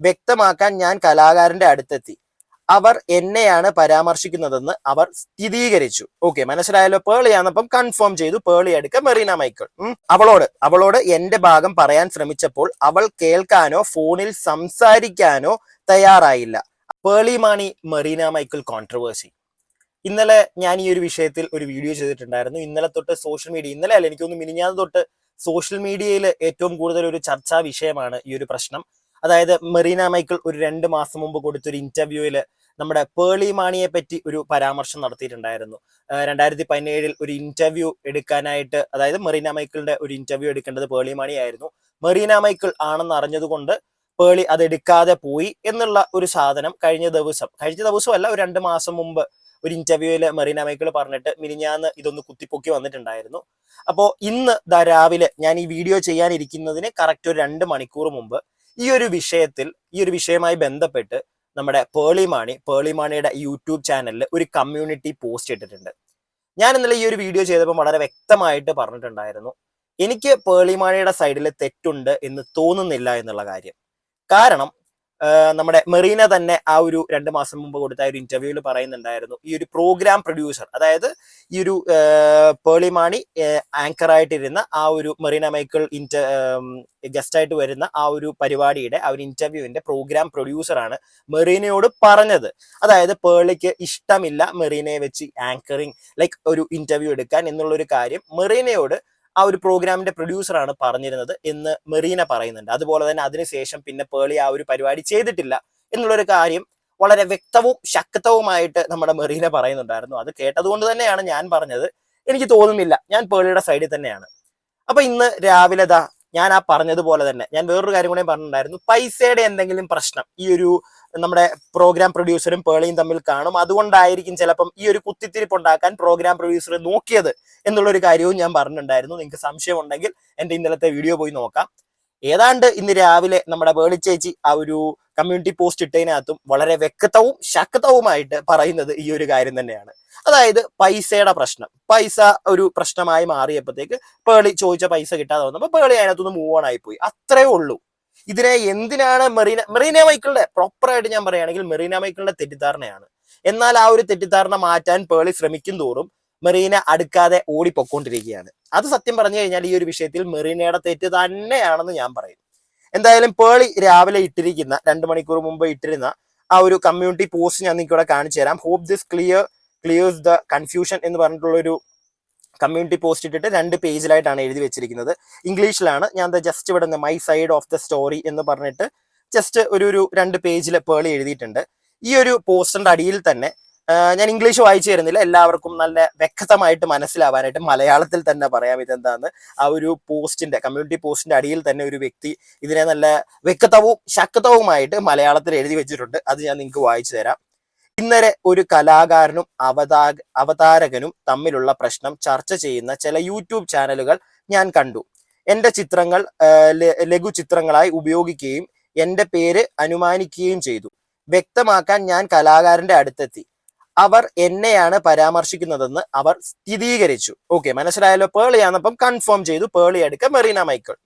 വ്യക്തമാക്കാൻ ഞാൻ കലാകാരന്റെ അടുത്തെത്തി. അവർ എന്നെയാണ് പരാമർശിക്കുന്നതെന്ന് അവർ സ്ഥിരീകരിച്ചു. ഓക്കെ, മനസ്സിലായല്ലോ. പേളിയാന്നപ്പം കൺഫേം ചെയ്തു. പേളി എടുക്ക മെറീന മൈക്കിൾ. അവളോട് എന്റെ ഭാഗം പറയാൻ ശ്രമിച്ചപ്പോൾ അവൾ കേൾക്കാനോ ഫോണിൽ സംസാരിക്കാനോ തയ്യാറായില്ല. പേളി മാണി മെറീന മൈക്കിൾ കോൺട്രവേഴ്സി. ഇന്നലെ ഞാൻ ഈ ഒരു വിഷയത്തിൽ ഒരു വീഡിയോ ചെയ്തിട്ടുണ്ടായിരുന്നു. ഇന്നലെ തൊട്ട് സോഷ്യൽ മീഡിയ, ഇന്നലെ അല്ല, എനിക്കൊന്ന് മിനിഞ്ഞാന്ന് തൊട്ട് സോഷ്യൽ മീഡിയയിൽ ഏറ്റവും കൂടുതൽ ഒരു ചർച്ചാ വിഷയമാണ് ഈ ഒരു പ്രശ്നം. അതായത് മെറീന മൈക്കിൾ ഒരു 2 മാസം മുമ്പ് കൊടുത്തൊരു ഇന്റർവ്യൂവിൽ നമ്മുടെ പേളി മാണിയെ പറ്റി ഒരു പരാമർശം നടത്തിയിട്ടുണ്ടായിരുന്നു. 2017 ഒരു ഇന്റർവ്യൂ എടുക്കാനായിട്ട്, അതായത് മെറീന മൈക്കിളിന്റെ ഒരു ഇന്റർവ്യൂ എടുക്കേണ്ടത് പേളി മാണിയായിരുന്നു. മെറീന മൈക്കിൾ ആണെന്ന് അറിഞ്ഞതുകൊണ്ട് പേളി അത് എടുക്കാതെ പോയി എന്നുള്ള ഒരു സാധനം കഴിഞ്ഞ ദിവസമല്ല, ഒരു 2 മാസം മുമ്പ് ഒരു ഇന്റർവ്യൂവിൽ മെറീന മൈക്കിൾ പറഞ്ഞിട്ട് മിനിഞ്ഞാന്ന് ഇതൊന്ന് കുത്തിപ്പൊക്കി വന്നിട്ടുണ്ടായിരുന്നു. അപ്പോൾ ഇന്ന് രാവിലെ ഞാൻ ഈ വീഡിയോ ചെയ്യാനിരിക്കുന്നതിന് കറക്റ്റ് ഒരു 2 മണിക്കൂർ മുമ്പ് ഈ ഒരു വിഷയവുമായി ബന്ധപ്പെട്ട് നമ്മുടെ പേളി മാണിയുടെ യൂട്യൂബ് ചാനലിൽ ഒരു കമ്മ്യൂണിറ്റി പോസ്റ്റ് ഇട്ടിട്ടുണ്ട്. ഞാൻ ഇന്നലെ ഈ ഒരു വീഡിയോ ചെയ്തപ്പോൾ വളരെ വ്യക്തമായിട്ട് പറഞ്ഞിട്ടുണ്ടായിരുന്നു, എനിക്ക് പേളി മാണിയുടെ സൈഡിൽ തെറ്റുണ്ട് എന്ന് തോന്നുന്നില്ല എന്നുള്ള കാര്യം. കാരണം നമ്മുടെ മെറീന തന്നെ ആ ഒരു 2 മാസം മുമ്പ് കൊടുത്ത ഒരു ഇന്റർവ്യൂവിൽ പറയുന്നുണ്ടായിരുന്നു, ഈ ഒരു പ്രോഗ്രാം പ്രൊഡ്യൂസർ, അതായത് ഈ ഒരു പേളി മാണി ആങ്കർ ആയിട്ടിരുന്ന ആ ഒരു മെറീന മൈക്കിൾ ഗസ്റ്റ് ആയിട്ട് വരുന്ന ആ ഒരു പരിപാടിയുടെ ആ ഒരു ഇന്റർവ്യൂവിന്റെ പ്രോഗ്രാം പ്രൊഡ്യൂസറാണ് മെറീനയോട് പറഞ്ഞത്. അതായത് പേളിക്ക് ഇഷ്ടമില്ല മെറീനയെ വെച്ച് ആങ്കറിങ് ലൈക്ക് ഒരു ഇന്റർവ്യൂ എടുക്കാൻ എന്നുള്ളൊരു കാര്യം മെറീനയോട് ആ ഒരു പ്രോഗ്രാമിന്റെ പ്രൊഡ്യൂസറാണ് പറഞ്ഞിരുന്നത് എന്ന് മെറീന പറയുന്നുണ്ട്. അതുപോലെ തന്നെ അതിനുശേഷം പിന്നെ പേളി ആ ഒരു പരിപാടി ചെയ്തിട്ടില്ല എന്നുള്ളൊരു കാര്യം വളരെ വ്യക്തവും ശക്തവുമായിട്ട് നമ്മുടെ മെറീന പറയുന്നുണ്ടായിരുന്നു. അത് കേട്ടതുകൊണ്ട് തന്നെയാണ് ഞാൻ പറഞ്ഞത്, എനിക്ക് തോന്നുന്നില്ല, ഞാൻ പേളിയുടെ സൈഡിൽ തന്നെയാണ്. അപ്പൊ ഇന്ന് രാവിലെ ഞാൻ ആ പറഞ്ഞതുപോലെ തന്നെ ഞാൻ വേറൊരു കാര്യം കൂടെ പറഞ്ഞിട്ടുണ്ടായിരുന്നു, പൈസയുടെ എന്തെങ്കിലും പ്രശ്നം ഈ ഒരു നമ്മുടെ പ്രോഗ്രാം പ്രൊഡ്യൂസറും പേളിയും തമ്മിൽ കാണും, അതുകൊണ്ടായിരിക്കും ചിലപ്പം ഈ ഒരു കുത്തിത്തിരിപ്പ് ഉണ്ടാക്കാൻ പ്രോഗ്രാം പ്രൊഡ്യൂസർ നോക്കിയത് എന്നുള്ളൊരു കാര്യവും ഞാൻ പറഞ്ഞിട്ടുണ്ടായിരുന്നു. നിങ്ങൾക്ക് സംശയം ഉണ്ടെങ്കിൽ എൻ്റെ ഇന്നലത്തെ വീഡിയോ പോയി നോക്കാം. ഏതാണ്ട് ഇന്ന് രാവിലെ നമ്മുടെ പേളി ചേച്ചി ആ ഒരു കമ്മ്യൂണിറ്റി പോസ്റ്റ് ഇട്ടതിനകത്തും വളരെ വ്യക്തവും ശക്തവുമായിട്ട് പറയുന്നത് ഈ ഒരു കാര്യം തന്നെയാണ്. അതായത് പൈസയുടെ പ്രശ്നം, പൈസ ഒരു പ്രശ്നമായി മാറിയപ്പോഴത്തേക്ക് പേളി ചോദിച്ച പൈസ കിട്ടാതെ വന്നപ്പോൾ പേളി അതിനകത്തുനിന്ന് മൂവ് ഓൺ ആയിപ്പോയി, അത്രേ ഉള്ളൂ. ഇതിനെ എന്തിനാണ് മെറീന മൈക്കിളിന്റെ പ്രോപ്പറായിട്ട് ഞാൻ പറയുകയാണെങ്കിൽ മെറീന മൈക്കിളിന്റെ തെറ്റിദ്ധാരണയാണ്. എന്നാൽ ആ ഒരു തെറ്റിദ്ധാരണ മാറ്റാൻ പേളി ശ്രമിക്കും തോറും മെറീന അടുക്കാതെ ഓടിപ്പൊക്കൊണ്ടിരിക്കുകയാണ്. അത് സത്യം പറഞ്ഞു കഴിഞ്ഞാൽ ഈ ഒരു വിഷയത്തിൽ മെറീനയുടെ തെറ്റ് തന്നെയാണെന്ന് ഞാൻ പറയും. എന്തായാലും പേളി രാവിലെ ഇട്ടിരിക്കുന്ന 2 മണിക്കൂർ മുമ്പ് ഇട്ടിരുന്ന ആ ഒരു കമ്മ്യൂണിറ്റി പോസ്റ്റ് ഞാൻ നിങ്ങൾക്ക് ഇവിടെ കാണിച്ചു തരാം. Hope this clears the confusion എന്ന് പറഞ്ഞിട്ടുള്ള ഒരു കമ്മ്യൂണിറ്റി പോസ്റ്റ് ഇട്ടിട്ട് 2 പേജിലായിട്ടാണ് എഴുതി വെച്ചിരിക്കുന്നത്. ഇംഗ്ലീഷിലാണ്. ഞാൻ ജസ്റ്റ് ഇവിടെ നിന്ന് my side of the story എന്ന് പറഞ്ഞിട്ട് ജസ്റ്റ് ഒരു 2 പേജിൽ പേളി എഴുതിയിട്ടുണ്ട്. ഈ ഒരു പോസ്റ്ററിന്റെ അടിയിൽ തന്നെ ഞാൻ ഇംഗ്ലീഷ് വായിച്ചു തരുന്നില്ല, എല്ലാവർക്കും നല്ല വ്യക്തമായിട്ട് മനസ്സിലാവാനായിട്ട് മലയാളത്തിൽ തന്നെ പറയാം ഇതെന്താന്ന്. ആ ഒരു കമ്മ്യൂണിറ്റി പോസ്റ്റിന്റെ അടിയിൽ തന്നെ ഒരു വ്യക്തി ഇതിനെ നല്ല വ്യക്തവും ശക്തവുമായിട്ട് മലയാളത്തിൽ എഴുതി വെച്ചിട്ടുണ്ട്. അത് ഞാൻ നിങ്ങൾക്ക് വായിച്ചു തരാം. ഇന്നലെ ഒരു കലാകാരനും അവതാരകനും തമ്മിലുള്ള പ്രശ്നം ചർച്ച ചെയ്യുന്ന ചില യൂട്യൂബ് ചാനലുകൾ ഞാൻ കണ്ടു. എന്റെ ചിത്രങ്ങൾ ലഘു ചിത്രങ്ങളായി ഉപയോഗിക്കുകയും എന്റെ പേര് അനുമാനിക്കുകയും ചെയ്തു. വ്യക്തമാക്കാൻ ഞാൻ കലാകാരന്റെ അടുത്തെത്തി. അവർ എന്നെയാണ് പരാമർശിക്കുന്നതെന്ന് അവർ സ്ഥിരീകരിച്ചു. ഓക്കെ, മനസ്സിലായല്ലോ. പേളിയാന്നപ്പം കൺഫേം ചെയ്തു. പേളി എടുക്ക മെറീന മൈക്കിൾ.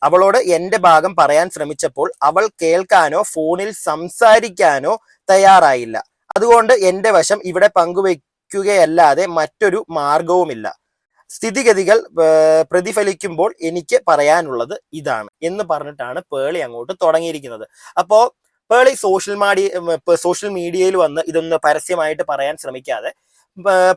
അവളോട് എന്റെ ഭാഗം പറയാൻ ശ്രമിച്ചപ്പോൾ അവൾ കേൾക്കാനോ ഫോണിൽ സംസാരിക്കാനോ തയ്യാറായില്ല. അതുകൊണ്ട് എന്റെ വശം ഇവിടെ പങ്കുവയ്ക്കുകയല്ലാതെ മറ്റൊരു മാർഗവുമില്ല. സ്ഥിതിഗതികൾ പ്രതിഫലിക്കുമ്പോൾ എനിക്ക് പറയാനുള്ളത് ഇതാണ് എന്ന് പറഞ്ഞിട്ടാണ് പേളി അങ്ങോട്ട് തുടങ്ങിയിരിക്കുന്നത്. അപ്പോ പേളി സോഷ്യൽ മീഡിയയിൽ വന്ന് ഇതൊന്ന് പരസ്യമായിട്ട് പറയാൻ ശ്രമിക്കാതെ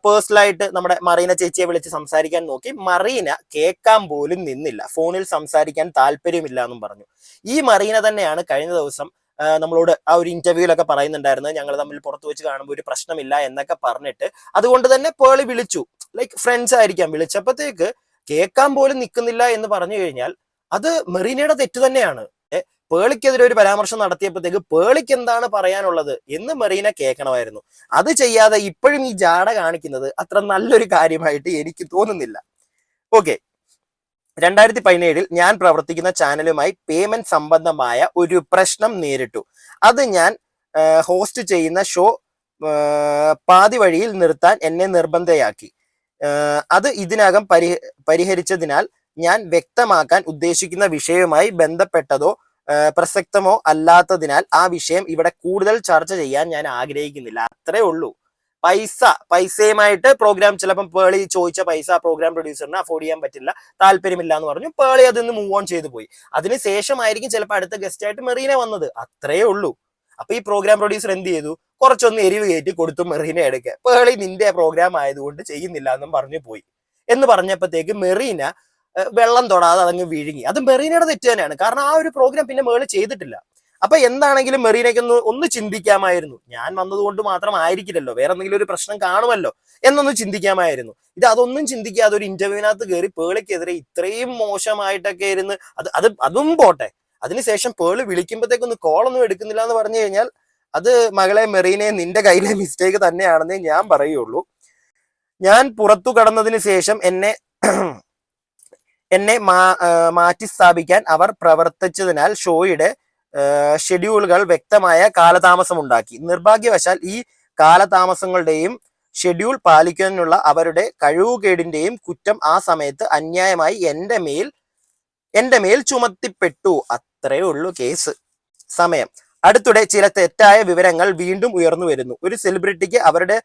പേഴ്സണലായിട്ട് നമ്മുടെ മറീന ചേച്ചിയെ വിളിച്ച് സംസാരിക്കാൻ നോക്കി. മറീന കേൾക്കാൻ പോലും നിന്നില്ല, ഫോണിൽ സംസാരിക്കാൻ താല്പര്യമില്ല എന്നും പറഞ്ഞു. ഈ മറീന തന്നെയാണ് കഴിഞ്ഞ ദിവസം നമ്മളോട് ആ ഒരു ഇന്റർവ്യൂലൊക്കെ പറയുന്നുണ്ടായിരുന്നത്, ഞങ്ങൾ തമ്മിൽ പുറത്തു വെച്ച് കാണുമ്പോൾ ഒരു പ്രശ്നമില്ല എന്നൊക്കെ പറഞ്ഞിട്ട്. അതുകൊണ്ട് തന്നെ പേളി വിളിച്ചു, ലൈക്ക് ഫ്രണ്ട്സ് ആയിരിക്കാം. വിളിച്ചപ്പോഴത്തേക്ക് കേൾക്കാൻ പോലും നിൽക്കുന്നില്ല എന്ന് പറഞ്ഞു കഴിഞ്ഞാൽ അത് മെറീനയുടെ തെറ്റ് തന്നെയാണ്. പേളിക്കെതിരെ ഒരു പരാമർശം നടത്തിയപ്പോഴത്തേക്ക് പേളിക്ക് എന്താണ് പറയാനുള്ളത് എന്ന് മെറീന കേൾക്കണമായിരുന്നു. അത് ചെയ്യാതെ ഇപ്പോഴും ഈ ജാട കാണിക്കുന്നത് അത്ര നല്ലൊരു കാര്യമായിട്ട് എനിക്ക് തോന്നുന്നില്ല. ഓക്കെ, 2017 ഞാൻ പ്രവർത്തിക്കുന്ന ചാനലുമായി പേയ്മെന്റ് സംബന്ധമായ ഒരു പ്രശ്നം നേരിട്ടു. അത് ഞാൻ ഹോസ്റ്റ് ചെയ്യുന്ന ഷോ പാതി വഴിയിൽ നിർത്താൻ എന്നെ നിർബന്ധയാക്കി. അത് ഇതിനകം പരിഹരിച്ചതിനാൽ ഞാൻ വ്യക്തമാക്കാൻ ഉദ്ദേശിക്കുന്ന വിഷയവുമായി ബന്ധപ്പെട്ടതോ പ്രസക്തമോ അല്ലാത്തതിനാൽ ആ വിഷയം ഇവിടെ കൂടുതൽ ചർച്ച ചെയ്യാൻ ഞാൻ ആഗ്രഹിക്കുന്നില്ല. അത്രേ ഉള്ളൂ. പൈസയുമായിട്ട് പ്രോഗ്രാം ചിലപ്പം പേളി ചോദിച്ച പൈസ പ്രോഗ്രാം പ്രൊഡ്യൂസറിന് അഫോർഡ് ചെയ്യാൻ പറ്റില്ല, താല്പര്യമില്ല എന്ന് പറഞ്ഞു. പേളി അതിന് മൂവ് ഓൺ ചെയ്തു പോയി. അതിനുശേഷമായിരിക്കും ചിലപ്പോൾ അടുത്ത ഗസ്റ്റ് ആയിട്ട് മെറീന വന്നത്. അത്രേ ഉള്ളൂ. അപ്പൊ ഈ പ്രോഗ്രാം പ്രൊഡ്യൂസർ എന്ത് ചെയ്തു? കുറച്ചൊന്ന് എരിവ് കയറ്റി കൊടുത്തു മെറീന എടുക്കുക. പേളി നിന്റെ പ്രോഗ്രാം ആയതുകൊണ്ട് ചെയ്യുന്നില്ല എന്നും പറഞ്ഞു പോയി. എന്ന് പറഞ്ഞപ്പോഴത്തേക്ക് മെറീന വെള്ളം തൊടാതെ അതങ്ങ് വിഴുങ്ങി. അത് മെറീനയുടെ തെറ്റ് തന്നെയാണ്. കാരണം ആ ഒരു പ്രോഗ്രാം പിന്നെ മേളി ചെയ്തിട്ടില്ല. അപ്പൊ എന്താണെങ്കിലും മെറീനയ്ക്ക് ഒന്ന് ചിന്തിക്കാമായിരുന്നു. ഞാൻ വന്നതുകൊണ്ട് മാത്രം ആയിരിക്കില്ലല്ലോ, വേറെ എന്തെങ്കിലും ഒരു പ്രശ്നം കാണുമല്ലോ എന്നൊന്ന് ചിന്തിക്കാമായിരുന്നു. അതൊന്നും ചിന്തിക്കാതെ ഒരു ഇന്റർവ്യൂവിനകത്ത് കയറി പേളിക്കെതിരെ ഇത്രയും മോശമായിട്ടൊക്കെ ഇരുന്ന് അതും പോട്ടെ. അതിനുശേഷം പേളി വിളിക്കുമ്പോഴത്തേക്കൊന്ന് കോളൊന്നും എടുക്കുന്നില്ല എന്ന് പറഞ്ഞു കഴിഞ്ഞാൽ അത് മകളെ മെറീനെ നിന്റെ കയ്യിലെ മിസ്റ്റേക്ക് തന്നെയാണെന്നേ ഞാൻ പറയുള്ളൂ. ഞാൻ പുറത്തു കടന്നതിന് ശേഷം എന്നെ മാറ്റി സ്ഥാപിക്കാൻ അവർ പ്രവർത്തിച്ചതിനാൽ ഷോയുടെ ഷെഡ്യൂളുകൾ വ്യക്തമായ കാലതാമസമുണ്ടാക്കി. നിർഭാഗ്യവശാൽ ഈ കാലതാമസങ്ങളുടെയും ഷെഡ്യൂൾ പാലിക്കാനുള്ള അവരുടെ കഴിവുകേടിന്റെയും കുറ്റം ആ സമയത്ത് അന്യായമായി എന്റെ മേൽ ചുമത്തിപ്പെട്ടു. അത്രേ ഉള്ളൂ കേസ്. സമയം. അടുത്തിടെ ചില തെറ്റായ വിവരങ്ങൾ വീണ്ടും ഉയർന്നു വരുന്നു. ഒരു സെലിബ്രിറ്റിക്ക് അവരുടെ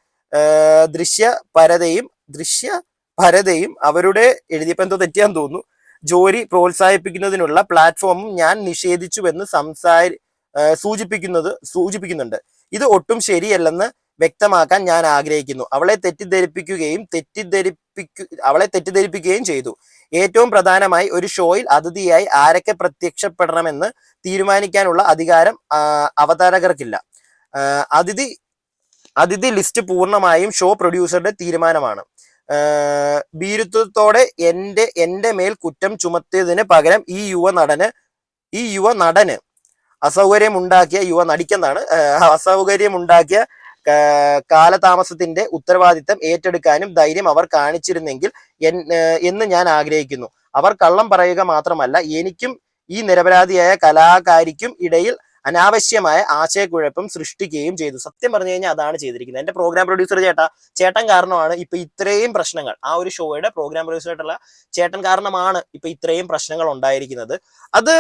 ദൃശ്യപരതയും അവരുടെ എഴുതിയപ്പോ എന്തോ തെറ്റിയാന്ന് തോന്നുന്നു ജോലി പ്രോത്സാഹിപ്പിക്കുന്നതിനുള്ള പ്ലാറ്റ്ഫോമും ഞാൻ നിഷേധിച്ചുവെന്ന് സൂചിപ്പിക്കുന്നുണ്ട്. ഇത് ഒട്ടും ശരിയല്ലെന്ന് വ്യക്തമാക്കാൻ ഞാൻ ആഗ്രഹിക്കുന്നു. അവളെ തെറ്റിദ്ധരിപ്പിക്കുകയും ചെയ്തു. ഏറ്റവും പ്രധാനമായി ഒരു ഷോയിൽ അതിഥിയായി ആരൊക്കെ പ്രത്യക്ഷപ്പെടണമെന്ന് തീരുമാനിക്കാനുള്ള അധികാരം അവതാരകർക്കില്ല. അതിഥി ലിസ്റ്റ് പൂർണ്ണമായും ഷോ പ്രൊഡ്യൂസറുടെ തീരുമാനമാണ്. ഭീരുത്വത്തോടെ എന്റെ മേൽ കുറ്റം ചുമത്തിയതിന് പകരം ഈ യുവ നടന് അസൗകര്യമുണ്ടാക്കിയ കാലതാമസത്തിന്റെ ഉത്തരവാദിത്തം ഏറ്റെടുക്കാനും ധൈര്യം അവർ കാണിച്ചിരുന്നെങ്കിൽ എന്ന് ഞാൻ ആഗ്രഹിക്കുന്നു. അവർ കള്ളം പറയുക മാത്രമല്ല, എനിക്കും ഈ നിരപരാധിയായ കലാകാരിക്കും ഇടയിൽ അനാവശ്യമായ ആശയക്കുഴപ്പം സൃഷ്ടിക്കുകയും ചെയ്തു. സത്യം പറഞ്ഞു കഴിഞ്ഞാൽ അതാണ് ചെയ്തിരിക്കുന്നത്. എന്റെ പ്രോഗ്രാം പ്രൊഡ്യൂസർ ചേട്ടൻ കാരണമാണ് ഇപ്പൊ ഇത്രയും പ്രശ്നങ്ങൾ, ആ ഒരു ഷോയുടെ പ്രോഗ്രാം പ്രൊഡ്യൂസർ ആയിട്ടുള്ള ചേട്ടൻ കാരണമാണ് ഇപ്പൊ ഇത്രയും പ്രശ്നങ്ങൾ ഉണ്ടായിരിക്കുന്നത്. അത്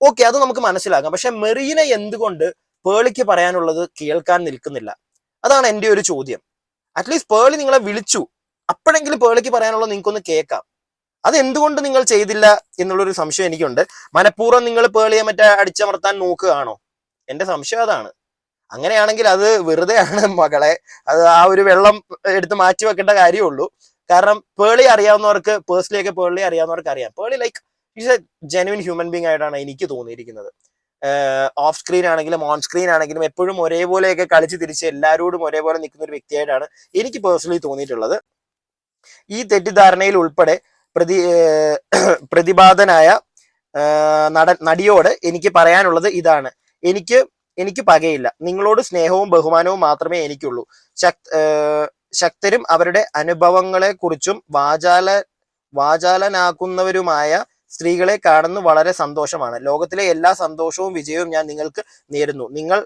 ഓക്കെ, അത് നമുക്ക് മനസ്സിലാക്കാം. പക്ഷെ മെറീന എന്തുകൊണ്ട് പേളിക്ക് പറയാനുള്ളത് കേൾക്കാൻ നിൽക്കുന്നില്ല? അതാണ് എന്റെ ഒരു ചോദ്യം. അറ്റ്ലീസ്റ്റ് പേളി നിങ്ങളെ വിളിച്ചു, അപ്പോഴെങ്കിലും പേളിക്ക് പറയാനുള്ളത് നിങ്ങൾക്കൊന്ന് കേൾക്കാം. അത് എന്തുകൊണ്ട് നിങ്ങൾ ചെയ്തില്ല എന്നുള്ളൊരു സംശയം എനിക്കുണ്ട്. മനഃപൂർവ്വം നിങ്ങൾ പേളിയെ അടിച്ചമർത്താൻ നോക്കുകയാണോ? എന്റെ സംശയം അതാണ്. അങ്ങനെയാണെങ്കിൽ അത് വെറുതെയാണ് മകളെ. അത് ആ ഒരു വെള്ളം എടുത്ത് മാറ്റി വെക്കേണ്ട കാര്യമുള്ളൂ. കാരണം പേളി അറിയാവുന്നവർക്ക്, പേഴ്സണലി പേളി അറിയാവുന്നവർക്ക് അറിയാം. Pearle is A genuine human being ആയിട്ടാണ് എനിക്ക് തോന്നിയിരിക്കുന്നത്. ഓഫ് സ്ക്രീൻ ആണെങ്കിലും ഓൺ സ്ക്രീൻ ആണെങ്കിലും എപ്പോഴും ഒരേപോലെയൊക്കെ കളിച്ച് തിരിച്ച് എല്ലാവരോടും ഒരേപോലെ നിൽക്കുന്ന ഒരു വ്യക്തിയായിട്ടാണ് എനിക്ക് പേഴ്സണലി തോന്നിയിട്ടുള്ളത്. ഈ തെറ്റിദ്ധാരണയിൽ ഉൾപ്പെടെ പ്രതിപാദനായ നടിയോട് എനിക്ക് പറയാനുള്ളത് ഇതാണ്. എനിക്ക് പകയില്ല. നിങ്ങളോട് സ്നേഹവും ബഹുമാനവും മാത്രമേ എനിക്കുള്ളൂ. ശക്തരും അവരുടെ അനുഭവങ്ങളെ കുറിച്ചും വാചാലനാക്കുന്നവരുമായ സ്ത്രീകളെ കാണുന്നു വളരെ സന്തോഷമാണ്. ലോകത്തിലെ എല്ലാ സന്തോഷവും വിജയവും ഞാൻ നിങ്ങൾക്ക് നേരുന്നു. നിങ്ങൾ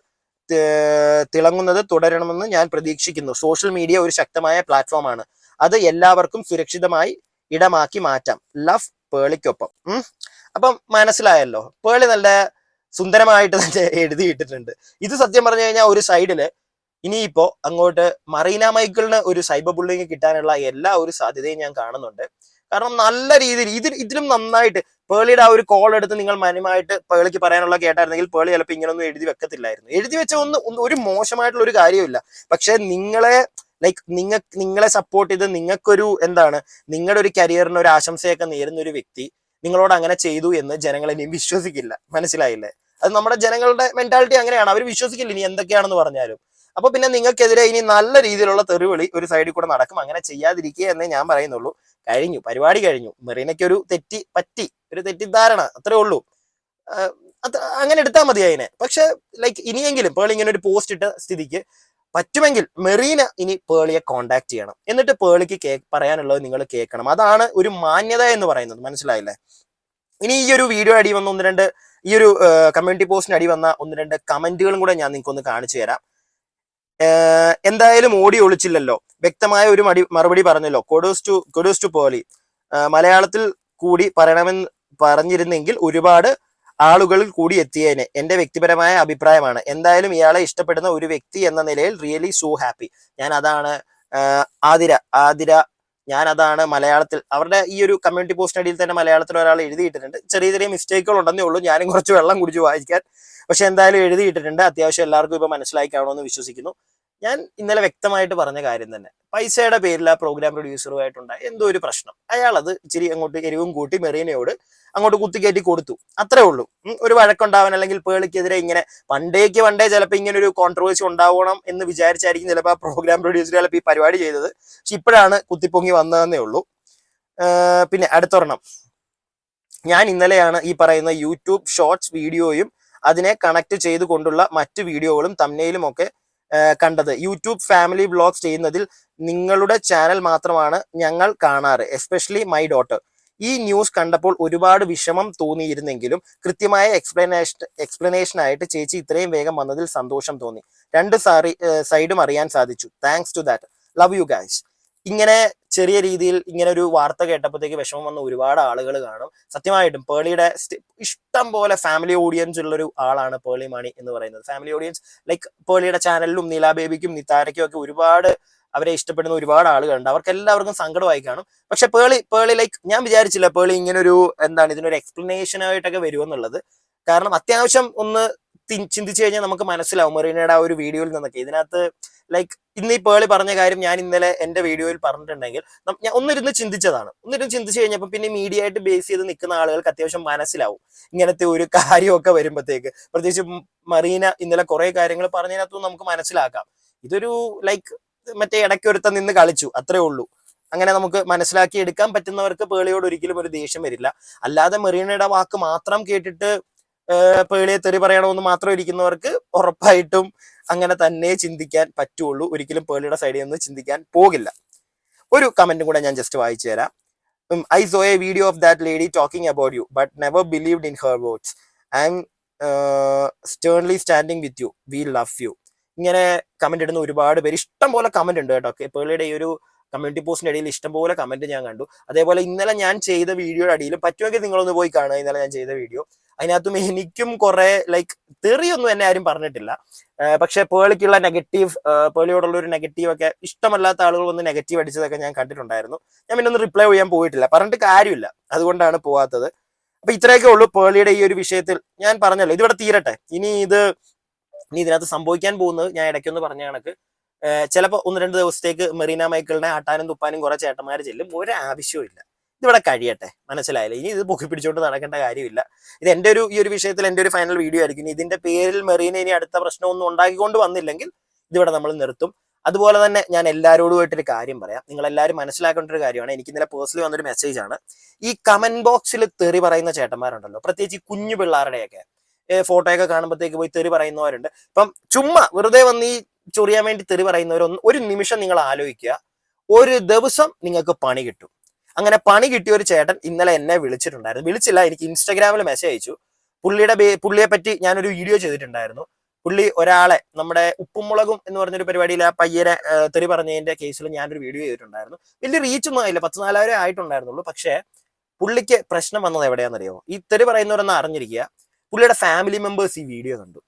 തിളങ്ങുന്നത് തുടരണമെന്ന് ഞാൻ പ്രതീക്ഷിക്കുന്നു. സോഷ്യൽ മീഡിയ ഒരു ശക്തമായ പ്ലാറ്റ്ഫോമാണ്. അത് എല്ലാവർക്കും സുരക്ഷിതമായി ഇടമാക്കി മാറ്റാം. ലവ്, പേളിക്കൊപ്പം. അപ്പം മനസ്സിലായല്ലോ, പേളി നല്ല സുന്ദരമായിട്ട് തന്നെ എഴുതിയിട്ടിട്ടുണ്ട്. ഇത് സത്യം പറഞ്ഞു കഴിഞ്ഞാൽ ഒരു സൈഡില് ഇനിയിപ്പോ അങ്ങോട്ട് മറീന മൈക്കിളിന് ഒരു സൈബർ ബുള്ളിങ് കിട്ടാനുള്ള എല്ലാ ഒരു സാധ്യതയും ഞാൻ കാണുന്നുണ്ട്. കാരണം നല്ല രീതിയിൽ ഇതിലും നന്നായിട്ട് പേളിയുടെ ആ ഒരു കോൾ എടുത്ത് നിങ്ങൾ മാന്യമായിട്ട് പേളിക്ക് പറയാനുള്ള കേട്ടായിരുന്നെങ്കിൽ പേളി ചിലപ്പോൾ ഇങ്ങനൊന്നും എഴുതി വെക്കത്തില്ലായിരുന്നു. എഴുതി വെച്ച ഒരു മോശമായിട്ടുള്ള ഒരു കാര്യമില്ല. പക്ഷെ നിങ്ങളെ സപ്പോർട്ട് ചെയ്ത് നിങ്ങൾക്കൊരു നിങ്ങളുടെ ഒരു കരിയറിന് ഒരു ആശംസയൊക്കെ നേരുന്ന ഒരു വ്യക്തി നിങ്ങളോട് അങ്ങനെ ചെയ്തു എന്ന് ജനങ്ങൾ ഇനി വിശ്വസിക്കില്ല. മനസ്സിലായില്ലേ? അത് നമ്മുടെ ജനങ്ങളുടെ മെന്റാലിറ്റി അങ്ങനെയാണ്. അവർ വിശ്വസിക്കില്ല ഇനി എന്തൊക്കെയാണെന്ന് പറഞ്ഞാലും. അപ്പൊ പിന്നെ നിങ്ങൾക്കെതിരെ ഇനി നല്ല രീതിയിലുള്ള തെറിവിളി ഒരു സൈഡിൽ കൂടെ നടക്കും. അങ്ങനെ ചെയ്യാതിരിക്കുക എന്നേ ഞാൻ പറയുന്നുള്ളൂ. പരിപാടി കഴിഞ്ഞു. മെറീനയ്ക്ക് ഒരു ഒരു തെറ്റിദ്ധാരണ, അത്രേ ഉള്ളൂ. അങ്ങനെ എടുത്താൽ മതി അതിനെ. പക്ഷെ ഇനിയെങ്കിലും പേളി ഇങ്ങനെ ഒരു പോസ്റ്റ് ഇട്ട സ്ഥിതിക്ക് പറ്റുമെങ്കിൽ മെറീന ഇനി പേളിയെ കോണ്ടാക്ട് ചെയ്യണം. എന്നിട്ട് പേളിക്ക് പറയാനുള്ളത് നിങ്ങൾ കേൾക്കണം. അതാണ് ഒരു മാന്യത എന്ന് പറയുന്നത്. മനസ്സിലായില്ലേ? ഇനി ഈ ഒരു വീഡിയോ അടി വന്ന ഈ ഒരു കമ്മ്യൂണിറ്റി പോസ്റ്റിന് അടി വന്ന 1-2 കമന്റുകളും കൂടെ ഞാൻ നിങ്ങൾക്ക് ഒന്ന് കാണിച്ചു തരാം. എന്തായാലും ഓടി ഒളിച്ചില്ലല്ലോ, വ്യക്തമായ ഒരു മറുപടി പറഞ്ഞല്ലോ. കൊഡോസ് ടു പേളി. മലയാളത്തിൽ കൂടി പറഞ്ഞിരുന്നെങ്കിൽ ഒരുപാട് ആളുകളിൽ കൂടി എത്തിയേനെ. എന്റെ വ്യക്തിപരമായ അഭിപ്രായമാണ്. എന്തായാലും ഇയാളെ ഇഷ്ടപ്പെടുന്ന ഒരു വ്യക്തി എന്ന നിലയിൽ റിയലി സോ ഹാപ്പി. ഞാൻ അതാണ് ആതിര ആതിര ഞാൻ അതാണ് മലയാളത്തിൽ അവരുടെ ഈ ഒരു കമ്മ്യൂണിറ്റി പോസ്റ്റ് അടിയിൽ തന്നെ മലയാളത്തിൽ ഒരാൾ എഴുതിയിട്ടിട്ടുണ്ട്. ചെറിയ ചെറിയ മിസ്റ്റേക്കുകൾ ഉണ്ടെന്നേ ഉള്ളൂ, ഞാനും കുറച്ച് വെള്ളം കുടിച്ച് വായിക്കാൻ. പക്ഷെ എന്തായാലും എഴുതിയിട്ടിട്ടുണ്ട്. അത്യാവശ്യം എല്ലാവർക്കും ഇപ്പൊ മനസ്സിലായി കാണുമെന്ന് വിശ്വസിക്കുന്നു. ഞാൻ ഇന്നലെ വ്യക്തമായിട്ട് പറഞ്ഞ കാര്യം തന്നെ, പൈസയുടെ പേരിൽ ആ പ്രോഗ്രാം പ്രൊഡ്യൂസറുമായിട്ടുണ്ടായ എന്തോ ഒരു പ്രശ്നം. അയാൾ അത് ഇച്ചിരി അങ്ങോട്ട് എരിവും കൂട്ടി മെറീനയോട് അങ്ങോട്ട് കുത്തിക്കയറ്റി കൊടുത്തു, അത്രേ ഉള്ളൂ. ഒരു വഴക്കുണ്ടാവാൻ അല്ലെങ്കിൽ പേളിക്കെതിരെ ഇങ്ങനെ പണ്ടേ ചിലപ്പോൾ ഇങ്ങനെ ഒരു കോൺട്രവേഴ്സി ഉണ്ടാവണം എന്ന് വിചാരിച്ചായിരിക്കും ചിലപ്പോൾ ആ പ്രോഗ്രാം പ്രൊഡ്യൂസർ ചിലപ്പോൾ ഈ പരിപാടി ചെയ്തത്. പക്ഷെ ഇപ്പോഴാണ് കുത്തിപ്പൊങ്ങി വന്നതെന്നേ ഉള്ളൂ. പിന്നെ അടുത്തൊരെണ്ണം, ഞാൻ ഇന്നലെയാണ് ഈ പറയുന്ന യൂട്യൂബ് ഷോർട്സ് വീഡിയോയും അതിനെ കണക്ട് ചെയ്തുകൊണ്ടുള്ള മറ്റു വീഡിയോകളും തംബ്നെയിലും ഒക്കെ കണ്ടത്. യൂട്യൂബ് ഫാമിലി വ്ളോഗ്സ് ചെയ്യുന്നതിൽ നിങ്ങളുടെ ചാനൽ മാത്രമാണ് ഞങ്ങൾ കാണാറ്, എസ്പെഷ്യലി മൈ ഡോട്ടർ. ഈ ന്യൂസ് കണ്ടപ്പോൾ ഒരുപാട് വിഷമം തോന്നിയിരുന്നെങ്കിലും കൃത്യമായ എക്സ്പ്ലനേഷൻ ആയിട്ട് ചേച്ചി ഇത്രയും വേഗം വന്നതിൽ സന്തോഷം തോന്നി. രണ്ട് സൈഡും അറിയാൻ സാധിച്ചു. Thanks to that. Love you guys. ഇങ്ങനെ ചെറിയ രീതിയിൽ ഇങ്ങനെ ഒരു വാർത്ത കേട്ടപ്പോഴത്തേക്ക് വിഷമം വന്ന ഒരുപാട് ആളുകൾ കാണും. സത്യമായിട്ടും പേളിയുടെ ഇഷ്ടം പോലെ ഫാമിലി ഓഡിയൻസ് ഉള്ളൊരു ആളാണ് പേളി മാണി എന്ന് പറയുന്നത്. ഫാമിലി ഓഡിയൻസ് ലൈക്ക് പേളിയുടെ ചാനലിലും നീലാ ബേബിക്കും നിതാരയ്ക്കും ഒക്കെ ഒരുപാട് അവരെ ഇഷ്ടപ്പെടുന്ന ഒരുപാട് ആളുകളുണ്ട്. അവർക്ക് എല്ലാവർക്കും സങ്കടമായി കാണും. പക്ഷെ പേളി ലൈക്ക് ഞാൻ വിചാരിച്ചില്ല പേളി ഇങ്ങനെ ഒരു ഇതിനൊരു എക്സ്പ്ലനേഷൻ ആയിട്ടൊക്കെ വരുമെന്നുള്ളത്. കാരണം അത്യാവശ്യം ഒന്ന് ചിന്തിച്ചു കഴിഞ്ഞാൽ നമുക്ക് മനസ്സിലാവും മെറീനയുടെ ആ ഒരു വീഡിയോയിൽ നിന്നൊക്കെ. ഇതിനകത്ത് ലൈക്ക് ഇന്ന് ഈ പേളി പറഞ്ഞ കാര്യം ഞാൻ ഇന്നലെ എന്റെ വീഡിയോയിൽ പറഞ്ഞിട്ടുണ്ടെങ്കിൽ ഞാൻ ഒന്നിരുന്ന് ചിന്തിച്ചതാണ്. ചിന്തിച്ചു കഴിഞ്ഞപ്പോൾ പിന്നെ മീഡിയ ആയിട്ട് ബേസ് ചെയ്ത് നിൽക്കുന്ന ആളുകൾക്ക് അത്യാവശ്യം മനസ്സിലാവും ഇങ്ങനത്തെ ഒരു കാര്യമൊക്കെ വരുമ്പോഴത്തേക്ക്. പ്രത്യേകിച്ച് മറീന ഇന്നലെ കുറെ കാര്യങ്ങൾ പറഞ്ഞതിനകത്തും നമുക്ക് മനസ്സിലാക്കാം ഇതൊരു ലൈക്ക് മറ്റേ ഇടയ്ക്കൊരുത്തൻ നിന്ന് കളിച്ചു, അത്രേ ഉള്ളൂ. അങ്ങനെ നമുക്ക് മനസ്സിലാക്കി എടുക്കാൻ പറ്റുന്നവർക്ക് പേളിയോട് ഒരിക്കലും ഒരു ദേഷ്യം വരില്ല. അല്ലാതെ മെറീനയുടെ വാക്ക് മാത്രം കേട്ടിട്ട് പേളിയെ തെറി പറയണമെന്ന് മാത്രം ഇരിക്കുന്നവർക്ക് ഉറപ്പായിട്ടും അങ്ങനെ തന്നെ ചിന്തിക്കാൻ പറ്റുള്ളൂ. ഒരിക്കലും പേളിയുടെ സൈഡിൽ നിന്ന് ചിന്തിക്കാൻ പോകില്ല. ഒരു കമന്റും കൂടെ ഞാൻ ജസ്റ്റ് വായിച്ചു തരാം. I saw a video of that lady talking about you but never believed in her words. I am sternly standing with you, we love you. ഇങ്ങനെ കമന്റ് ഇടുന്ന ഒരുപാട് പേര്, ഇഷ്ടം പോലെ കമന്റ് ഉണ്ട് കേട്ടോ. പേളിയുടെ ഈ ഒരു കമ്മ്യൂണിറ്റി പോസ്റ്റിന്റെ അടിയിൽ ഇഷ്ടംപോലെ കമന്റ് ഞാൻ കണ്ടു. അതേപോലെ ഇന്നലെ ഞാൻ ചെയ്ത വീഡിയോയുടെ അടിയിലും പറ്റുമെങ്കിൽ നിങ്ങളൊന്ന് പോയി കാണുക. ഇന്നലെ ഞാൻ ചെയ്ത വീഡിയോ അതിനകത്തും എനിക്കും കുറെ ലൈക്ക് തെറിയൊന്നും എന്നെ ആരും പറഞ്ഞിട്ടില്ല. പക്ഷെ പേളിക്കുള്ള നെഗറ്റീവ്, പേളിയോടുള്ള ഒരു നെഗറ്റീവ് ഒക്കെ ഇഷ്ടമല്ലാത്ത ആളുകൾ വന്ന് നെഗറ്റീവ് അടിച്ചതൊക്കെ ഞാൻ കണ്ടിട്ടുണ്ടായിരുന്നു. ഞാൻ പിന്നെ ഒന്ന് റിപ്ലൈ ചെയ്യാൻ പോയിട്ടില്ല, പറഞ്ഞിട്ട് കാര്യമില്ല, അതുകൊണ്ടാണ് പോവാത്തത്. അപ്പൊ ഇത്രയൊക്കെ ഉള്ളൂ പേളിയുടെ ഈ ഒരു വിഷയത്തിൽ. ഞാൻ പറഞ്ഞല്ലോ ഇതിവിടെ തീരട്ടെ. ഇനി ഇതിനകത്ത് സംഭവിക്കാൻ പോകുന്നത് ഞാൻ ഇടയ്ക്കൊന്ന് പറഞ്ഞ കണക്ക് ചിലപ്പോൾ 1-2 ദിവസത്തേക്ക് മെറീന മൈക്കിളിനെ ആട്ടാനും തുപ്പാനും കുറെ ചേട്ടന്മാർ ചെല്ലും. ഒരാവശ്യവും ഇല്ല, ഇതിവിടെ കഴിയട്ടെ. മനസ്സിലായില്ലേ? ഇനി ഇത് പൊക്കി പിടിച്ചോണ്ട് നടക്കേണ്ട കാര്യമില്ല. ഇത് എന്റെ ഈ ഒരു വിഷയത്തിൽ എന്റെ ഒരു ഫൈനൽ വീഡിയോ ആയിരിക്കും. ഇതിന്റെ പേരിൽ മെറീന ഇനി അടുത്ത പ്രശ്നമൊന്നും ഉണ്ടാക്കിക്കൊണ്ട് വന്നില്ലെങ്കിൽ ഇതിവിടെ നമ്മൾ നിർത്തും. അതുപോലെ തന്നെ ഞാൻ എല്ലാവരോടുമായിട്ടൊരു കാര്യം പറയാം. നിങ്ങൾ എല്ലാവരും മനസ്സിലാക്കേണ്ട ഒരു കാര്യമാണ്. എനിക്ക് ഇന്നലെ പേഴ്സണലി വന്നൊരു മെസ്സേജ് ആണ്. ഈ കമന്റ് ബോക്സിൽ തെറി പറയുന്ന ചേട്ടന്മാരുണ്ടല്ലോ, പ്രത്യേകിച്ച് ഈ കുഞ്ഞു പിള്ളേരുടെയൊക്കെ ഫോട്ടോയൊക്കെ കാണുമ്പോഴത്തേക്ക് പോയി തെറി പറയുന്നവരുണ്ട്. ഇപ്പം ചുമ്മാ വെറുതെ വന്ന് ഈ ചൊറിയാൻ വേണ്ടി തെറി പറയുന്നവരൊന്നും ഒരു നിമിഷം നിങ്ങൾ ആലോചിക്കുക, ഒരു ദിവസം നിങ്ങൾക്ക് പണി കിട്ടും. അങ്ങനെ പണി കിട്ടിയ ഒരു ചേട്ടൻ ഇന്നലെ എന്നെ വിളിച്ചിട്ടുണ്ടായിരുന്നു. വിളിച്ചില്ല, എനിക്ക് ഇൻസ്റ്റാഗ്രാമിൽ മെസ്സേജ് അയച്ചു. പുള്ളിയെ പറ്റി ഞാനൊരു വീഡിയോ ചെയ്തിട്ടുണ്ടായിരുന്നു. പുള്ളി ഒരാളെ നമ്മുടെ ഉപ്പും മുളകും എന്ന് പറഞ്ഞൊരു പരിപാടിയിൽ ആ പയ്യനെ തെറി പറഞ്ഞതിന്റെ കേസിൽ ഞാനൊരു വീഡിയോ ചെയ്തിട്ടുണ്ടായിരുന്നു. വലിയ റീച്ചൊന്നും ആയില്ല, 14,000 ആയിട്ടുണ്ടായിരുന്നുള്ളൂ. പക്ഷേ പുള്ളിക്ക് പ്രശ്നം വന്നത് എവിടെയാണെന്നറിയോ? ഈ തെറി പറയുന്നവരെന്ന് അറിഞ്ഞിരിക്കുക, പുള്ളിയുടെ ഫാമിലി മെമ്പേഴ്സ് ഈ വീഡിയോ കണ്ടു.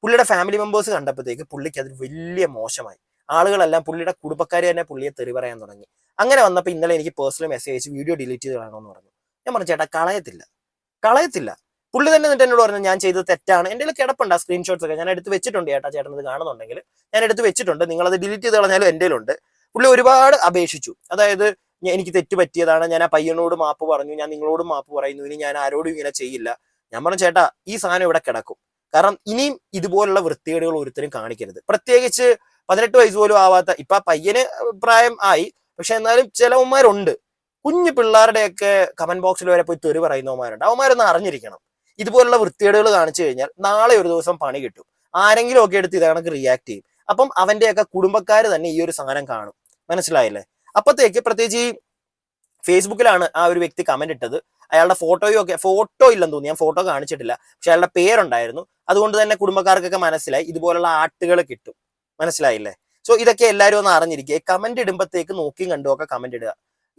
പുള്ളിയുടെ ഫാമിലി മെമ്പേഴ്സ് കണ്ടപ്പോഴത്തേക്ക് പുള്ളിക്ക് അത് വലിയ മോശമായി. ആളുകളെല്ലാം പുള്ളിയുടെ കുടുംബക്കാർ തന്നെ പുള്ളിയെ തെറി പറയാൻ തുടങ്ങി. അങ്ങനെ വന്നപ്പോൾ ഇന്നലെ എനിക്ക് പേഴ്സണൽ മെസ്സേജ് അയച്ച് വീഡിയോ ഡിലീറ്റ് ചെയ്ത് കളയണമെന്ന് പറഞ്ഞു. ഞാൻ പറഞ്ഞു ചേട്ടാ കളയത്തില്ല. പുള്ളി തന്നെ എന്നിട്ട് എന്നോട് പറഞ്ഞു ഞാൻ ചെയ്തത് തെറ്റാണ്. എൻ്റെ കിടപ്പുണ്ട് ആ സ്ക്രീൻഷോട്ട്സ് ഒക്കെ, ഞാൻ എടുത്ത് വെച്ചിട്ടുണ്ട്. ചേട്ടാ ഇത് കാണുന്നുണ്ടെങ്കിൽ ഞാൻ എടുത്ത് വെച്ചിട്ടുണ്ട്, നിങ്ങളത് ഡിലീറ്റ് ചെയ്ത് കളഞ്ഞാലും എൻ്റെ ഉണ്ട്. പുള്ളി ഒരുപാട് അപേക്ഷിച്ചു. അതായത് എനിക്ക് തെറ്റ് പറ്റിയതാണ്, ഞാൻ ആ പയ്യനോട് മാപ്പ് പറഞ്ഞു, ഞാൻ നിങ്ങളോടും മാപ്പ് പറയുന്നു, ഇനി ഞാൻ ആരോടും ഇങ്ങനെ ചെയ്യില്ല. ഞാൻ പറഞ്ഞു ചേട്ടാ ഈ സാധനം ഇവിടെ കിടക്കും. കാരണം ഇനിയും ഇതുപോലുള്ള വൃത്തികേടുകൾ ഒരുത്തരും കാണിക്കരുത്. പ്രത്യേകിച്ച് 18 വയസ്സ് പോലും ആവാത്ത, ഇപ്പൊ ആ പയ്യന് പ്രായം ആയി, പക്ഷെ എന്നാലും ചിലവന്മാരുണ്ട് കുഞ്ഞു പിള്ളേരുടെയൊക്കെ കമന്റ് ബോക്സിൽ വരെ പോയി തെറി പറയുന്നവന്മാരുണ്ട്. അവന്മാരൊന്ന് അറിഞ്ഞിരിക്കണം. ഇതുപോലുള്ള വൃത്തികേടുകൾ കാണിച്ചു കഴിഞ്ഞാൽ നാളെ ഒരു ദിവസം പണി കിട്ടും. ആരെങ്കിലും ഒക്കെ എടുത്ത് ഇതേക്ക് റിയാക്ട് ചെയ്യും. അപ്പം അവന്റെയൊക്കെ കുടുംബക്കാർ തന്നെ ഈ ഒരു സാധനം കാണും. മനസ്സിലായില്ലേ? അപ്പത്തേക്ക് പ്രത്യേകിച്ച് ഈ ഫേസ്ബുക്കിലാണ് ആ ഒരു വ്യക്തി കമന്റ് ഇട്ടത്. അയാളുടെ ഫോട്ടോ ഇല്ലെന്ന് തോന്നി, ഞാൻ ഫോട്ടോ കാണിച്ചിട്ടില്ല, പക്ഷെ അയാളുടെ പേരുണ്ടായിരുന്നു. അതുകൊണ്ട് തന്നെ കുടുംബക്കാർക്കൊക്കെ മനസ്സിലായി ഇതുപോലുള്ള ആട്ടുകൾ കിട്ടും. മനസ്സിലായില്ലേ? സോ ഇതൊക്കെ എല്ലാവരും ഒന്ന് അറിഞ്ഞിരിക്കുക. കമന്റ് ഇടുമ്പോഴത്തേക്ക് നോക്കിയും കണ്ടുമൊക്കെ കമന്റ് ഇടുക.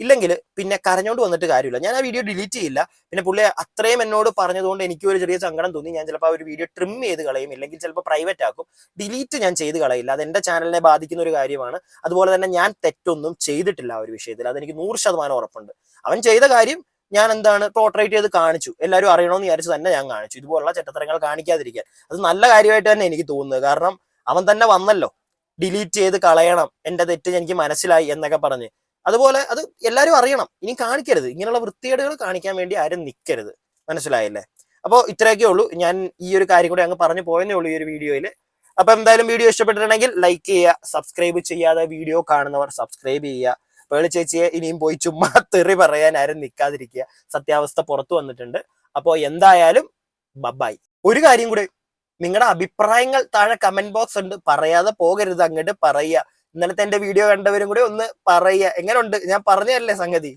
ഇല്ലെങ്കിൽ പിന്നെ കരഞ്ഞോണ്ട് വന്നിട്ട് കാര്യമില്ല. ഞാൻ ആ വീഡിയോ ഡിലീറ്റ് ചെയ്യില്ല. പിന്നെ പുള്ളി അത്രയും എന്നോട് പറഞ്ഞതുകൊണ്ട് എനിക്ക് ഒരു ചെറിയ സങ്കടം തോന്നി. ഞാൻ ചിലപ്പോൾ ആ ഒരു വീഡിയോ ട്രിം ചെയ്ത് കളയും, ഇല്ലെങ്കിൽ ചിലപ്പോൾ പ്രൈവറ്റ് ആക്കും. ഡിലീറ്റ് ഞാൻ ചെയ്ത് കളയില്ല. അത് എന്റെ ചാനലിനെ ബാധിക്കുന്ന ഒരു കാര്യമാണ്. അതുപോലെ തന്നെ ഞാൻ തെറ്റൊന്നും ചെയ്തിട്ടില്ല ആ ഒരു വിഷയത്തിൽ, അതെനിക്ക് 100% ഉറപ്പുണ്ട്. അവൻ ചെയ്ത കാര്യം ഞാൻ എന്താണ് പോർട്രേറ്റ് ചെയ്ത് കാണിച്ചു, എല്ലാവരും അറിയണമെന്ന് വിചാരിച്ചു തന്നെ ഞാൻ കാണിച്ചു. ഇതുപോലുള്ള ചെറ്റത്തരങ്ങൾ കാണിക്കാതിരിക്കാൻ അത് നല്ല കാര്യമായിട്ട് തന്നെ എനിക്ക് തോന്നുന്നത്. കാരണം അവൻ തന്നെ വന്നല്ലോ ഡിലീറ്റ് ചെയ്ത് കളയണം, എന്റെ തെറ്റ് എനിക്ക് മനസ്സിലായി എന്നൊക്കെ പറഞ്ഞ്. അതുപോലെ അത് എല്ലാവരും അറിയണം, ഇനി കാണിക്കരുത്. ഇങ്ങനെയുള്ള വൃത്തികേടുകൾ കാണിക്കാൻ വേണ്ടി ആരും നിൽക്കരുത്. മനസ്സിലായില്ലേ? അപ്പോൾ ഇത്രയൊക്കെ ഉള്ളൂ. ഞാൻ ഈ ഒരു കാര്യം കൂടെ അങ്ങ് പറഞ്ഞു പോയെന്നേ ഉള്ളൂ ഈ ഒരു വീഡിയോയിൽ. അപ്പൊ എന്തായാലും വീഡിയോ ഇഷ്ടപ്പെട്ടിട്ടുണ്ടെങ്കിൽ ലൈക്ക് ചെയ്യുക, സബ്സ്ക്രൈബ് ചെയ്യാതെ വീഡിയോ കാണുന്നവർ സബ്സ്ക്രൈബ് ചെയ്യുക. പേളി ചേച്ചിയെ ഇനിയും പോയി ചുമ്മാ തെറി പറയാൻ ആരും നിൽക്കാതിരിക്കുക. സത്യാവസ്ഥ പുറത്തു വന്നിട്ടുണ്ട്. അപ്പോൾ എന്തായാലും ബബായ്. ഒരു കാര്യം കൂടെ, നിങ്ങളുടെ അഭിപ്രായങ്ങൾ താഴെ കമന്റ് ബോക്സ് ഉണ്ട്, പറയാതെ പോകരുത്, അങ്ങോട്ട് പറയുക. ഇന്നലത്തെ എന്റെ വീഡിയോ കണ്ടവരും കൂടെ ഒന്ന് പറയുക. എങ്ങനെയുണ്ട്? ഞാൻ പറഞ്ഞതല്ലേ സംഗതി?